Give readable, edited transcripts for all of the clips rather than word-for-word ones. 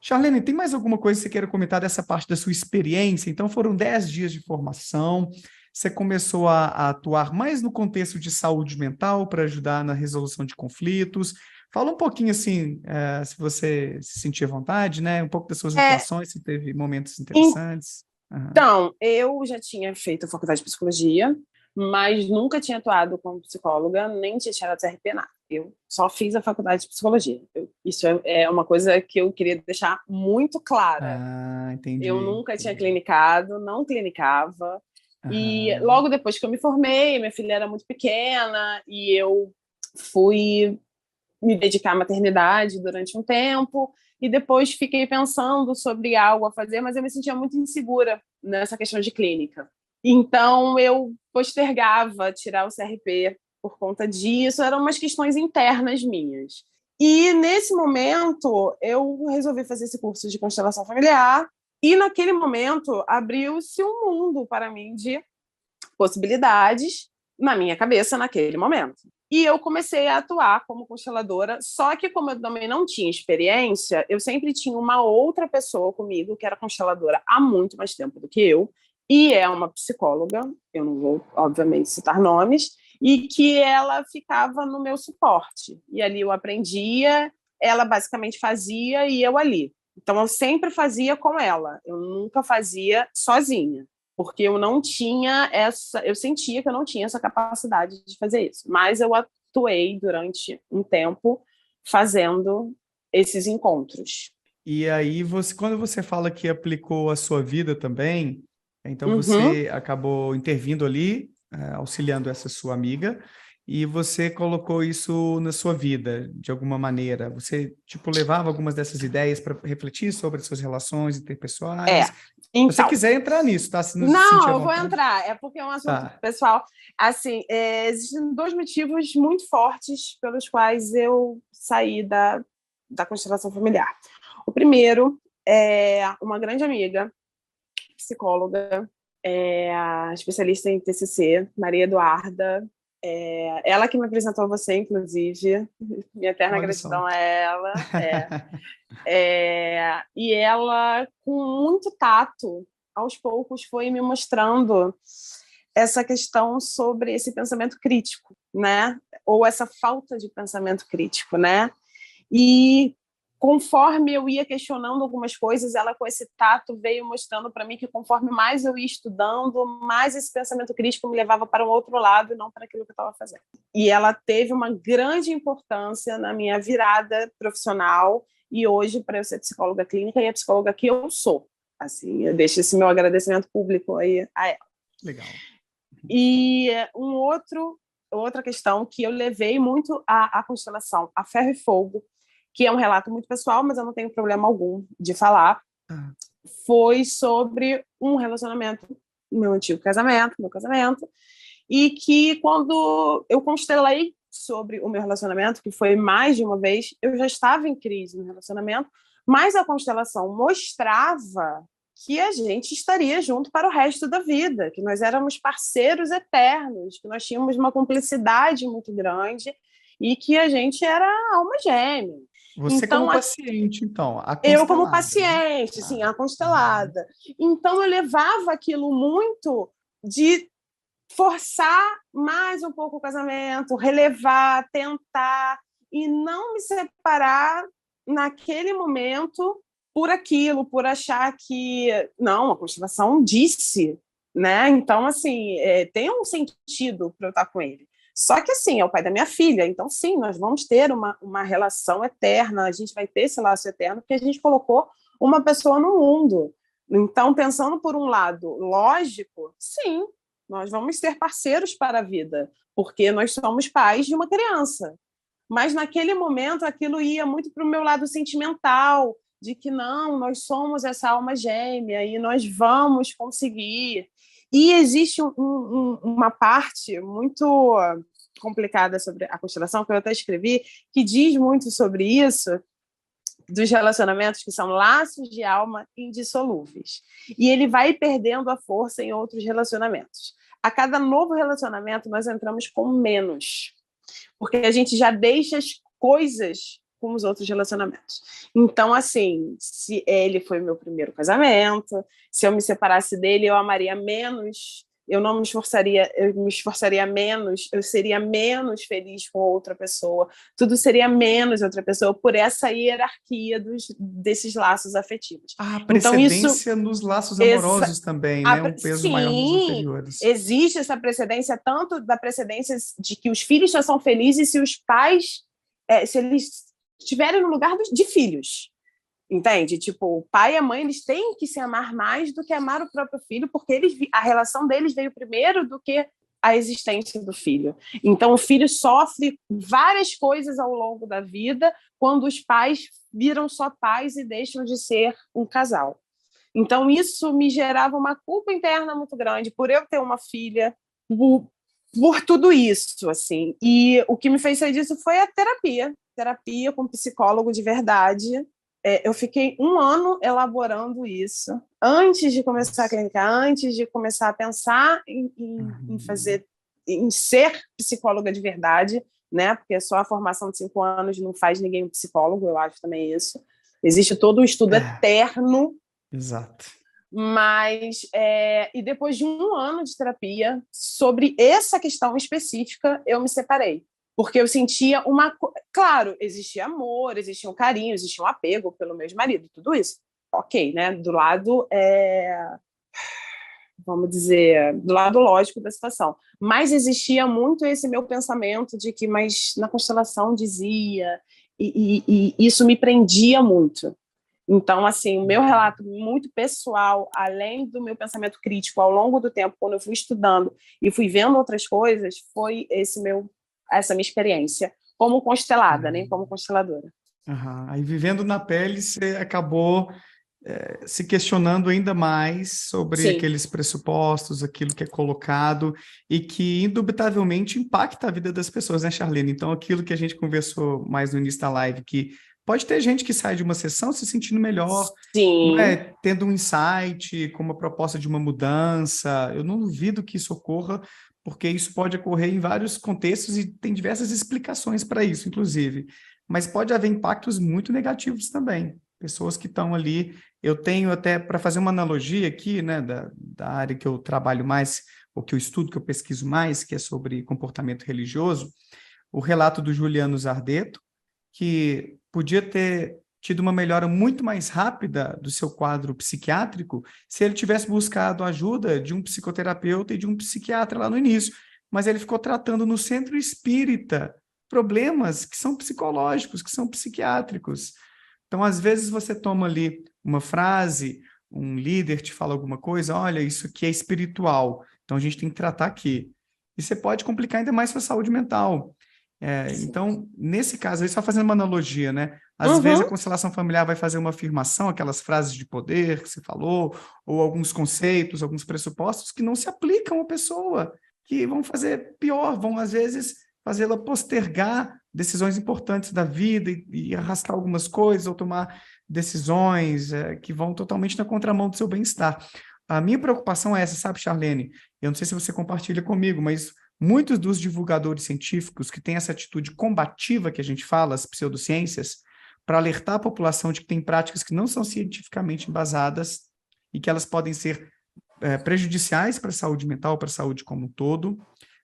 Charlene, tem mais alguma coisa que você queira comentar dessa parte da sua experiência? Então, foram 10 dias de formação, você começou a atuar mais no contexto de saúde mental para ajudar na resolução de conflitos. Fala um pouquinho, assim, se você se sentir à vontade, né? Um pouco das suas É, atuações, se teve momentos interessantes. Aham. então, eu já tinha feito a faculdade de psicologia, mas nunca tinha atuado como psicóloga, nem tinha tirado CRP, nada. Eu só fiz a faculdade de psicologia. Isso é uma coisa que eu queria deixar muito clara. Ah, Eu entendi, nunca tinha entendi. clinicado, não clinicava. E Aham. logo depois que eu me formei, minha filha era muito pequena e eu fui me dedicar à maternidade durante um tempo e depois fiquei pensando sobre algo a fazer, mas eu me sentia muito insegura nessa questão de clínica. Então eu postergava tirar o CRP por conta disso, eram umas questões internas minhas. E nesse momento eu resolvi fazer esse curso de constelação familiar e naquele momento abriu-se um mundo para mim de possibilidades na minha cabeça naquele momento. E eu comecei a atuar como consteladora, só que como eu também não tinha experiência, eu sempre tinha uma outra pessoa comigo que era consteladora há muito mais tempo do que eu, e é uma psicóloga, eu não vou, obviamente, citar nomes, e que ela ficava no meu suporte. E ali eu aprendia, ela basicamente fazia e eu ali. Então eu sempre fazia com ela, eu nunca fazia sozinha porque eu não tinha essa, eu sentia que eu não tinha essa capacidade de fazer isso, mas eu atuei durante um tempo fazendo esses encontros. E aí, quando você fala que aplicou a sua vida também, então Uhum. você acabou intervindo ali, auxiliando essa sua amiga, e você colocou isso na sua vida, de alguma maneira. Você, tipo, levava algumas dessas ideias para refletir sobre as suas relações interpessoais. É, Se você então, quiser entrar nisso, tá? Se não se sentir não, à eu vou vontade. entrar, é porque é um assunto Tá. pessoal. Assim, existem dois motivos muito fortes pelos quais eu saí da constelação familiar. O primeiro é uma grande amiga, psicóloga, a especialista em TCC, Maria Eduarda. Ela que me apresentou a você, inclusive. Minha eterna Olha só. gratidão a ela. E ela, com muito tato, aos poucos foi me mostrando essa questão sobre esse pensamento crítico, né? Ou essa falta de pensamento crítico, né? E conforme eu ia questionando algumas coisas, ela com esse tato veio mostrando para mim que conforme mais eu ia estudando, mais esse pensamento crítico me levava para um outro lado e não para aquilo que eu estava fazendo. E ela teve uma grande importância na minha virada profissional e hoje para eu ser psicóloga clínica e a psicóloga que eu sou. Assim, eu deixo esse meu agradecimento público aí a ela. Legal. E outra questão que eu levei muito à constelação, a ferro e fogo, que é um relato muito pessoal, mas eu não tenho problema algum de falar, Ah, foi sobre um relacionamento, meu casamento, e que quando eu constelei sobre o meu relacionamento, que foi mais de uma vez, eu já estava em crise no relacionamento, mas a constelação mostrava que a gente estaria junto para o resto da vida, que nós éramos parceiros eternos, que nós tínhamos uma cumplicidade muito grande e que a gente era alma gêmea. você como Então, paciente, então, a eu como constelada, né? paciente, assim, Tá. a Uhum. constelada. Então, eu levava aquilo muito de forçar mais um pouco o casamento, relevar, tentar e não me separar naquele momento por aquilo, por achar que não, a constelação disse, né? Então assim, tem um sentido para eu estar com ele. Só que assim, é o pai da minha filha, então sim, nós vamos ter uma relação eterna, a gente vai ter esse laço eterno porque a gente colocou uma pessoa no mundo. Então, pensando por um lado lógico, sim, nós vamos ser parceiros para a vida, porque nós somos pais de uma criança. Mas naquele momento aquilo ia muito para o meu lado sentimental, de que não, nós somos essa alma gêmea e nós vamos conseguir. E existe uma parte muito complicada sobre a constelação, que eu até escrevi, que diz muito sobre isso, dos relacionamentos que são laços de alma indissolúveis. E ele vai perdendo a força em outros relacionamentos. A cada novo relacionamento, nós entramos com menos, porque a gente já deixa as coisas com os outros relacionamentos. Então, assim, se ele foi meu primeiro casamento, se eu me separasse dele, eu amaria menos, eu não me esforçaria, eu me esforçaria menos, eu seria menos feliz com outra pessoa, tudo seria menos outra pessoa por essa hierarquia desses laços afetivos. A Então, isso... precedência nos laços amorosos também, né? Um peso maior nos Sim, anteriores. existe essa precedência, tanto da precedência de que os filhos só são felizes se os pais, se eles estiverem no lugar de filhos. Entende? Tipo, o pai e a mãe, eles têm que se amar mais do que amar o próprio filho, porque a relação deles veio primeiro do que a existência do filho. Então, o filho sofre várias coisas ao longo da vida quando os pais viram só pais e deixam de ser um casal. Então, isso me gerava uma culpa interna muito grande por eu ter uma filha, por tudo isso, assim. E o que me fez sair disso foi a terapia com psicólogo de verdade. Eu fiquei 1 ano elaborando isso, antes de começar a clinicar, antes de começar a pensar em ser psicóloga de verdade, né? Porque só a formação de 5 anos não faz ninguém um psicólogo, eu acho também isso. Existe todo um estudo eterno. Exato. Mas, e depois de 1 ano de terapia, sobre essa questão específica, eu me separei. Porque eu sentia Claro, existia amor, existia um carinho, existia um apego pelo meu ex-marido, tudo isso. Ok, né? Do lado, vamos dizer, do lado lógico da situação. Mas existia muito esse meu pensamento de que, mas na constelação dizia, e isso me prendia muito. Então, assim, o meu relato muito pessoal, além do meu pensamento crítico ao longo do tempo, quando eu fui estudando e fui vendo outras coisas, foi essa minha experiência como constelada, né? Como consteladora. Aí, vivendo na pele, você acabou se questionando ainda mais sobre Sim. aqueles pressupostos, aquilo que é colocado e que, indubitavelmente, impacta a vida das pessoas, né, Charlene? Então, aquilo que a gente conversou mais no início da live, que pode ter gente que sai de uma sessão se sentindo melhor, Sim. não é? Tendo um insight, com uma proposta de uma mudança. Eu não duvido que isso ocorra, porque isso pode ocorrer em vários contextos e tem diversas explicações para isso, inclusive. Mas pode haver impactos muito negativos também. Pessoas que estão ali... Eu tenho até, para fazer uma analogia aqui, né, da área que eu trabalho mais, ou que eu estudo, que eu pesquiso mais, que é sobre comportamento religioso, o relato do Juliano Zardetto, que podia ter tido uma melhora muito mais rápida do seu quadro psiquiátrico se ele tivesse buscado a ajuda de um psicoterapeuta e de um psiquiatra lá no início. Mas ele ficou tratando no centro espírita problemas que são psicológicos, que são psiquiátricos. Então, às vezes, você toma ali uma frase, um líder te fala alguma coisa, olha, isso aqui é espiritual, então a gente tem que tratar aqui. E você pode complicar ainda mais sua saúde mental. Então, nesse caso, aí só fazendo uma analogia, né? Às vezes a constelação familiar vai fazer uma afirmação, aquelas frases de poder que você falou, ou alguns conceitos, alguns pressupostos que não se aplicam à pessoa, que vão fazer pior, vão, às vezes, fazê-la postergar decisões importantes da vida e arrastar algumas coisas, ou tomar decisões que vão totalmente na contramão do seu bem-estar. A minha preocupação é essa, sabe, Charlene? Eu não sei se você compartilha comigo, mas muitos dos divulgadores científicos que têm essa atitude combativa que a gente fala, as pseudociências, para alertar a população de que tem práticas que não são cientificamente embasadas e que elas podem ser prejudiciais para a saúde mental, para a saúde como um todo.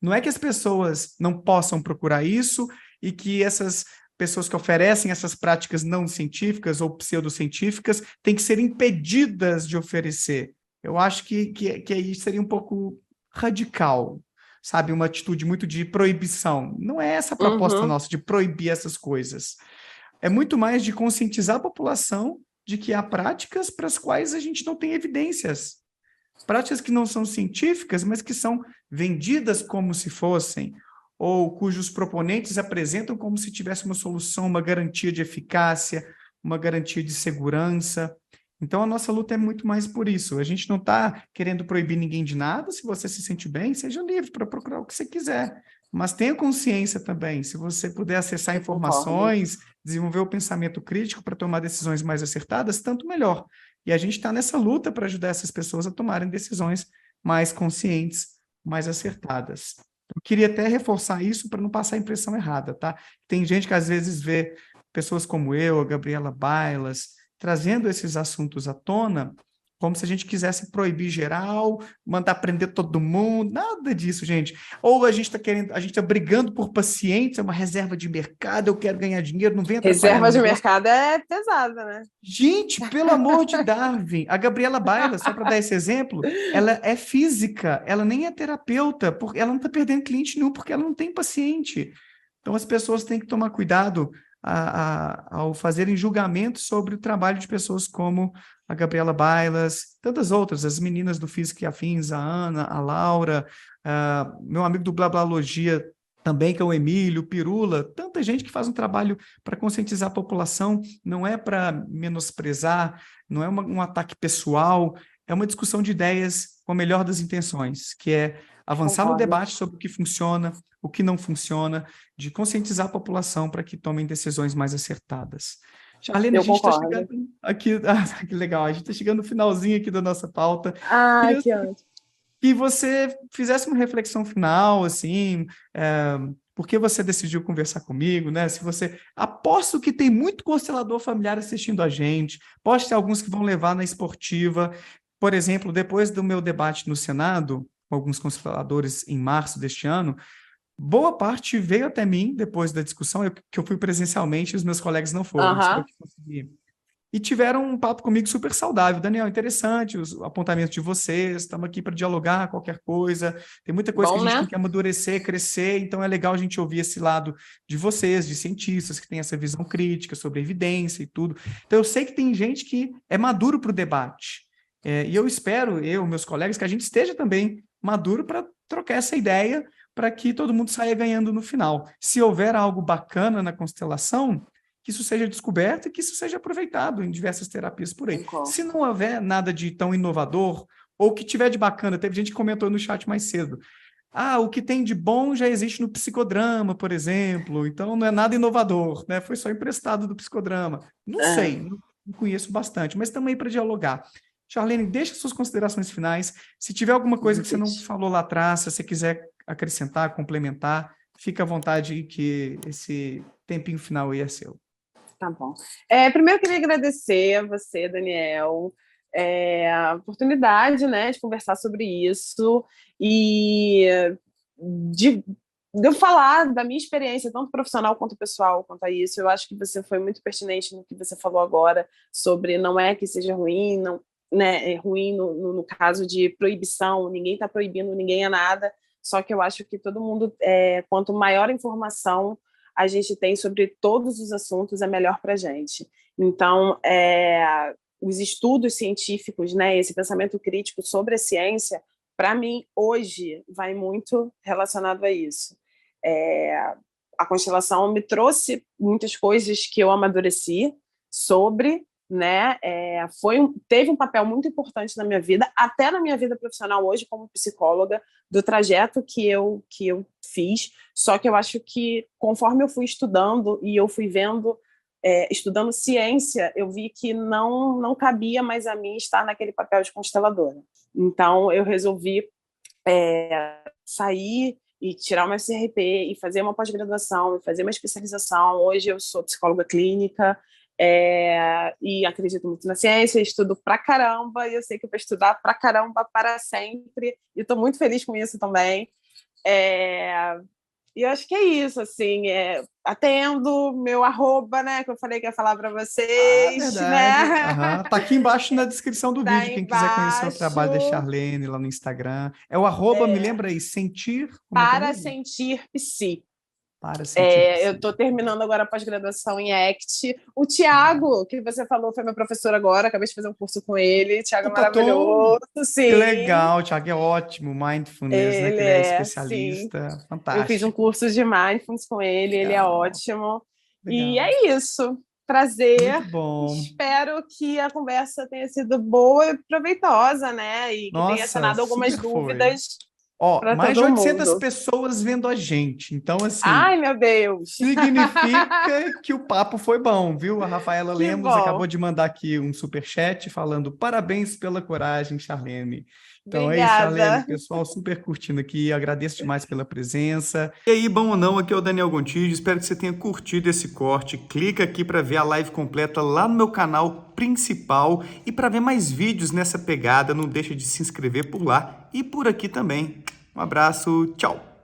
Não é que as pessoas não possam procurar isso e que essas pessoas que oferecem essas práticas não científicas ou pseudocientíficas têm que ser impedidas de oferecer. Eu acho que aí seria um pouco radical, sabe? Uma atitude muito de proibição. Não é essa a proposta nossa, de proibir essas coisas. É muito mais de conscientizar a população de que há práticas para as quais a gente não tem evidências. Práticas que não são científicas, mas que são vendidas como se fossem, ou cujos proponentes apresentam como se tivesse uma solução, uma garantia de eficácia, uma garantia de segurança. Então, a nossa luta é muito mais por isso. A gente não está querendo proibir ninguém de nada. Se você se sente bem, seja livre para procurar o que você quiser. Mas tenha consciência também. Se você puder acessar informações, desenvolver o pensamento crítico para tomar decisões mais acertadas, tanto melhor. E a gente está nessa luta para ajudar essas pessoas a tomarem decisões mais conscientes, mais acertadas. Eu queria até reforçar isso para não passar a impressão errada, tá? Tem gente que às vezes vê pessoas como eu, a Gabriela Bailas, trazendo esses assuntos à tona, como se a gente quisesse proibir geral, mandar prender todo mundo, nada disso, gente. Ou a gente está querendo, a gente está brigando por pacientes, é uma reserva de mercado, eu quero ganhar dinheiro, não vem atrapalhar Reserva meu de negócio. mercado é pesada, né? Gente, pelo amor de Darwin, a Gabriela Baila, só para dar esse exemplo, ela é física, ela nem é terapeuta, porque ela não está perdendo cliente nenhum, porque ela não tem paciente. Então, as pessoas têm que tomar cuidado ao fazerem julgamentos sobre o trabalho de pessoas como a Gabriela Bailas, tantas outras, as meninas do Física e Afins, a Ana, a Laura, meu amigo do Blablalogia também, que é o Emílio, o Pirula, tanta gente que faz um trabalho para conscientizar a população, não é para menosprezar, não é um ataque pessoal, é uma discussão de ideias com a melhor das intenções, que é avançar no Concordo. debate sobre o que funciona, o que não funciona, de conscientizar a população para que tomem decisões mais acertadas. Charlene, a Eu gente está concordo. chegando aqui, que legal, a gente está chegando no finalzinho aqui da nossa pauta. Ah, Queria que ótimo. que você fizesse uma reflexão final, assim, por que você decidiu conversar comigo, né? Se você... Aposto que tem muito constelador familiar assistindo a gente, pode ter alguns que vão levar na esportiva. Por exemplo, depois do meu debate no Senado, com alguns consteladores em março deste ano, boa parte veio até mim depois da discussão, que eu fui presencialmente e os meus colegas não foram, só eu que consegui. E tiveram um papo comigo super saudável. Daniel, interessante os apontamentos de vocês, estamos aqui para dialogar qualquer coisa. Tem muita coisa que Bom, a gente né? tem que amadurecer, crescer, então é legal a gente ouvir esse lado de vocês, de cientistas que têm essa visão crítica sobre a evidência e tudo. Então eu sei que tem gente que é maduro para o debate. E eu espero, meus colegas, que a gente esteja também maduro para trocar essa ideia para que todo mundo saia ganhando no final. Se houver algo bacana na constelação, que isso seja descoberto e que isso seja aproveitado em diversas terapias por aí. Concordo. Se não houver nada de tão inovador, ou que tiver de bacana, teve gente que comentou no chat mais cedo, o que tem de bom já existe no psicodrama, por exemplo, então não é nada inovador, né? Foi só emprestado do psicodrama. Não sei, não conheço bastante, mas também para dialogar. Charlene, deixa suas considerações finais. Se tiver alguma coisa que você não falou lá atrás, se você quiser acrescentar, complementar, fica à vontade que esse tempinho final aí é seu. Tá bom. Primeiro, eu queria agradecer a você, Daniel, a oportunidade, né, de conversar sobre isso e de eu falar da minha experiência, tanto profissional quanto pessoal, quanto a isso. Eu acho que você foi muito pertinente no que você falou agora sobre não é que seja ruim, não, né, é ruim no caso de proibição, ninguém está proibindo ninguém a nada, só que eu acho que todo mundo, quanto maior informação a gente tem sobre todos os assuntos, é melhor para a gente. Então, os estudos científicos, né, esse pensamento crítico sobre a ciência, para mim, hoje, vai muito relacionado a isso. A constelação me trouxe muitas coisas que eu amadureci sobre, né, teve um papel muito importante na minha vida, até na minha vida profissional hoje como psicóloga, do trajeto que eu fiz, só que eu acho que conforme eu fui estudando e eu fui vendo, estudando ciência, eu vi que não cabia mais a mim estar naquele papel de consteladora. Então eu resolvi sair e tirar uma CRP e fazer uma pós-graduação e fazer uma especialização. Hoje eu sou psicóloga clínica, e acredito muito na ciência, estudo pra caramba, e eu sei que eu vou estudar pra caramba para sempre, e estou muito feliz com isso também. E eu acho que é isso, assim, atendo meu @, né, que eu falei que ia falar para vocês, verdade. né? Tá aqui embaixo na descrição do Tá vídeo, quem quiser conhecer o trabalho da embaixo. Charlene lá no Instagram. É o me lembra aí, sentir... Como é que é Para mesmo? sentir psi. Para sentir psi. Eu estou terminando agora a pós-graduação em ACT. O Tiago, que você falou, foi meu professor agora, acabei de fazer um curso com ele. Tiago é maravilhoso, sim. Que legal, o Tiago é ótimo, mindfulness, né? Que ele é especialista, sim. fantástico. Eu fiz um curso de mindfulness com ele, legal. Ele é ótimo. Legal. E é isso. Prazer. Muito bom. Espero que a conversa tenha sido boa e proveitosa, né? E que tenha sanado algumas dúvidas. Ó, para mais de todo 800 mundo. pessoas vendo a gente. Então, assim, Ai, meu Deus! significa que o papo foi bom, viu? A Rafaela Que Lemos acabou bom! de mandar aqui um superchat falando parabéns pela coragem, Charlene. Então é isso, Charlene. Obrigada. Pessoal super curtindo aqui. Agradeço demais pela presença. E aí, bom ou não? Aqui é o Daniel Gontijo. Espero que você tenha curtido esse corte. Clica aqui para ver a live completa lá no meu canal principal. E para ver mais vídeos nessa pegada, não deixa de se inscrever por lá e por aqui também. Um abraço, tchau!